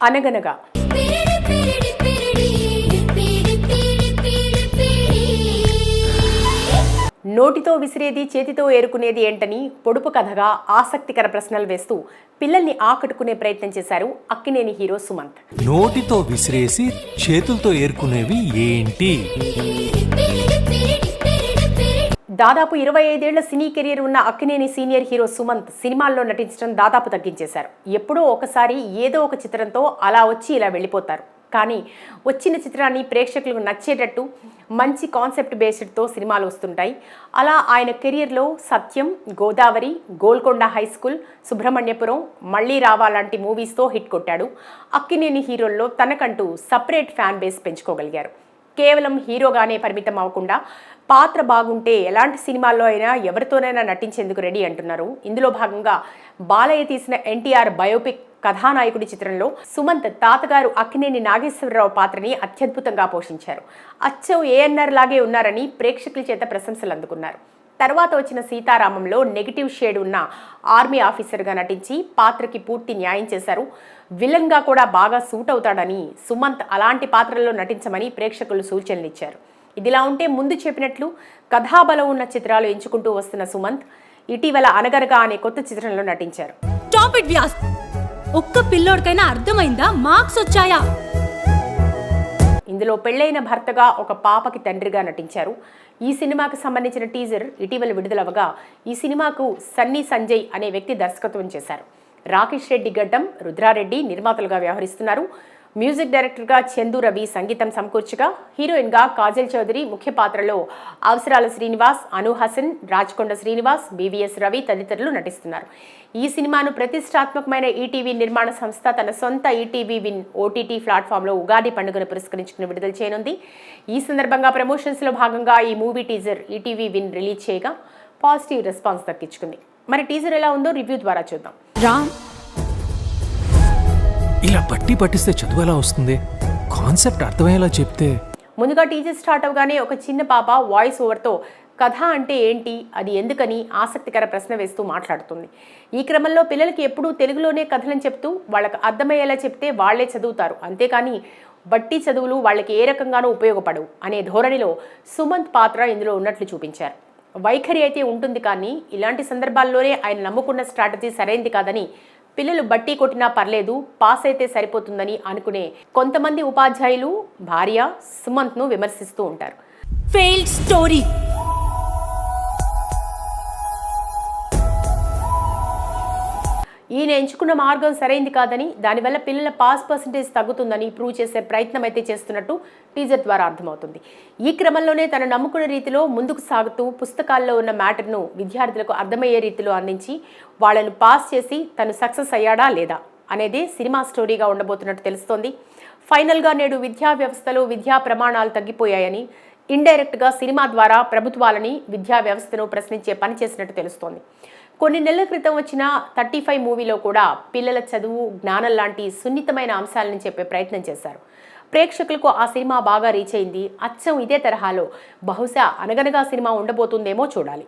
అనగనగా నోటితో విసిరేది చేతితో ఏరుకునేది ఏంటని పొడుపు కథగా ఆసక్తికర ప్రశ్నలు వేస్తూ పిల్లల్ని ఆకట్టుకునే ప్రయత్నం చేశారు అక్కినేని హీరో సుమంత్. నోటితో విసిరేసి చేతులతో ఏరుకునేవి ఏంటి? దాదాపు 25 ఏళ్ల సినీ కెరీర్ ఉన్న అక్కినేని సీనియర్ హీరో సుమంత్ సినిమాల్లో నటించడం దాదాపు తగ్గించేశారు. ఎప్పుడో ఒకసారి ఏదో ఒక చిత్రంతో అలా వచ్చి ఇలా వెళ్ళిపోతారు. కానీ వచ్చిన చిత్రాన్ని ప్రేక్షకులకు నచ్చేటట్టు మంచి కాన్సెప్ట్ బేస్డ్తో సినిమాలు వస్తుంటాయి. అలా ఆయన కెరియర్లో సత్యం, గోదావరి, గోల్కొండ హై స్కూల్, సుబ్రహ్మణ్యపురం, మళ్ళీ రావా లాంటి మూవీస్తో హిట్ కొట్టాడు. అక్కినేని హీరోల్లో తనకంటూ సపరేట్ ఫ్యాన్ బేస్ పెంచుకోగలిగారు. కేవలం హీరోగానే పరిమితం అవ్వకుండా పాత్ర బాగుంటే ఎలాంటి సినిమాల్లో అయినా ఎవరితోనైనా నటించేందుకు రెడీ అంటున్నారు. ఇందులో భాగంగా బాలయ్య తీసిన ఎన్టీఆర్ బయోపిక్ కథానాయకుడి చిత్రంలో సుమంత్ తాతగారు అక్కినేని నాగేశ్వరరావు పాత్రని అత్యద్భుతంగా పోషించారు. అచ్చం ఏఎన్ఆర్ లాగే ఉన్నారని ప్రేక్షకుల చేత ప్రశంసలు అందుకున్నారు. తర్వాత వచ్చిన సీతారామంలో నెగిటివ్ షేడ్ ఉన్న ఆర్మీ ఆఫీసర్గా నటించి పాత్రకి పూర్తి న్యాయం చేశారు. విలన్గా కూడా బాగా సూట్ అవుతాడని సుమంత్ అలాంటి పాత్రల్లో నటించమని ప్రేక్షకులు సూచనలు ఇచ్చారు. ఇదిలా ఉంటే ముందు చెప్పినట్లు కథాబలం ఉన్న చిత్రాలు ఎంచుకుంటూ వస్తున్న సుమంత్ ఇటీవల అనగనగా అనే కొత్త చిత్రంలో నటించారు. ఒక్క పిల్లోడికైనా అర్థమైందా? మార్క్స్ వచ్చాయా? ఇందులో పెళ్లైన భర్తగా ఒక పాపకి తండ్రిగా నటించారు. ఈ సినిమాకు సంబంధించిన టీజర్ ఇటీవల విడుదలవగా ఈ సినిమాకు సన్నీ సంజయ్ అనే వ్యక్తి దర్శకత్వం చేశారు. రాకేష్ రెడ్డి గడ్డం, రుద్రారెడ్డి నిర్మాతలుగా వ్యవహరిస్తున్నారు. మ్యూజిక్ డైరెక్టర్గా చందు రవి సంగీతం సమకూర్చగా హీరోయిన్గా కాజల్ చౌదరి, ముఖ్య పాత్రలో అవసరాల శ్రీనివాస్, అను హసన్, రాజ్కొండ శ్రీనివాస్, బీవీఎస్ రవి తదితరులు నటిస్తున్నారు. ఈ సినిమాను ప్రతిష్టాత్మకమైన ఈటీవీ నిర్మాణ సంస్థ తన సొంత ఈటీవీ విన్ ఓటీటీ ప్లాట్ఫామ్లో ఉగాది పండుగను పురస్కరించుకుని విడుదల చేయనుంది. ఈ సందర్భంగా ప్రమోషన్స్లో భాగంగా ఈ movie teaser ETV win release చేయగా పాజిటివ్ రెస్పాన్స్ దక్కించుకుంది. మరి టీజర్ ఎలా ఉందో రివ్యూ ద్వారా చూద్దాం. ఇలా పట్టిస్తే చదువు ఎలా వస్తుంది? కాన్సెప్ట్ అర్థమయ్యేలా చెప్తే. ముందుగా టీజర్ స్టార్ట్ అవగానే ఒక చిన్న పాప వాయిస్ ఓవర్తో కథ అంటే ఏంటి, అది ఎందుకని ఆసక్తికర ప్రశ్న వేస్తూ మాట్లాడుతుంది. ఈ క్రమంలో పిల్లలకి ఎప్పుడూ తెలుగులోనే కథలను చెప్తూ వాళ్ళకి అర్థమయ్యేలా చెప్తే వాళ్లే చదువుతారు, అంతేకాని బట్టి చదువులు వాళ్ళకి ఏ రకంగానూ ఉపయోగపడవు అనే ధోరణిలో సుమంత్ పాత్ర ఇందులో ఉన్నట్లు చూపించారు. వైఖరి అయితే ఉంటుంది, కానీ ఇలాంటి సందర్భాల్లోనే ఆయన నమ్ముకున్న స్ట్రాటజీ సరైంది కాదని, పిల్లలు బట్టి కొట్టినా పర్లేదు, పాస్ అయితే సరిపోతుందని అనుకునే కొంతమంది ఉపాధ్యాయులు భార్య సుమంత్ను విమర్శిస్తూ ఉంటారు. Failed story. ఈయన ఎంచుకున్న మార్గం సరైంది కాదని, దానివల్ల పిల్లల పాస్ పర్సంటేజ్ తగ్గుతుందని ప్రూవ్ చేసే ప్రయత్నం అయితే చేస్తున్నట్టు టీజర్ ద్వారా అర్థమవుతుంది. ఈ క్రమంలోనే తను నమ్ముకున్న రీతిలో ముందుకు సాగుతూ పుస్తకాల్లో ఉన్న మ్యాటర్ను విద్యార్థులకు అర్థమయ్యే రీతిలో అందించి వాళ్లను పాస్ చేసి తను సక్సెస్ అయ్యాడా లేదా అనేది సినిమా స్టోరీగా ఉండబోతున్నట్టు తెలుస్తోంది. ఫైనల్గా నేడు విద్యా వ్యవస్థలో విద్యా ప్రమాణాలు తగ్గిపోయాయని, ఇండైరెక్ట్గా సినిమా ద్వారా ప్రభుత్వాలని, విద్యా వ్యవస్థను ప్రశ్నించే పని చేసినట్టు తెలుస్తోంది. కొన్ని నెలల క్రితం వచ్చిన 35 మూవీలో కూడా పిల్లల చదువు, జ్ఞానం లాంటి సున్నితమైన అంశాలను చెప్పే ప్రయత్నం చేశారు. ప్రేక్షకులకు ఆ సినిమా బాగా రీచ్ అయింది. అచ్చం ఇదే తరహాలో బహుశా అనగనగా సినిమా ఉండబోతుందేమో చూడాలి.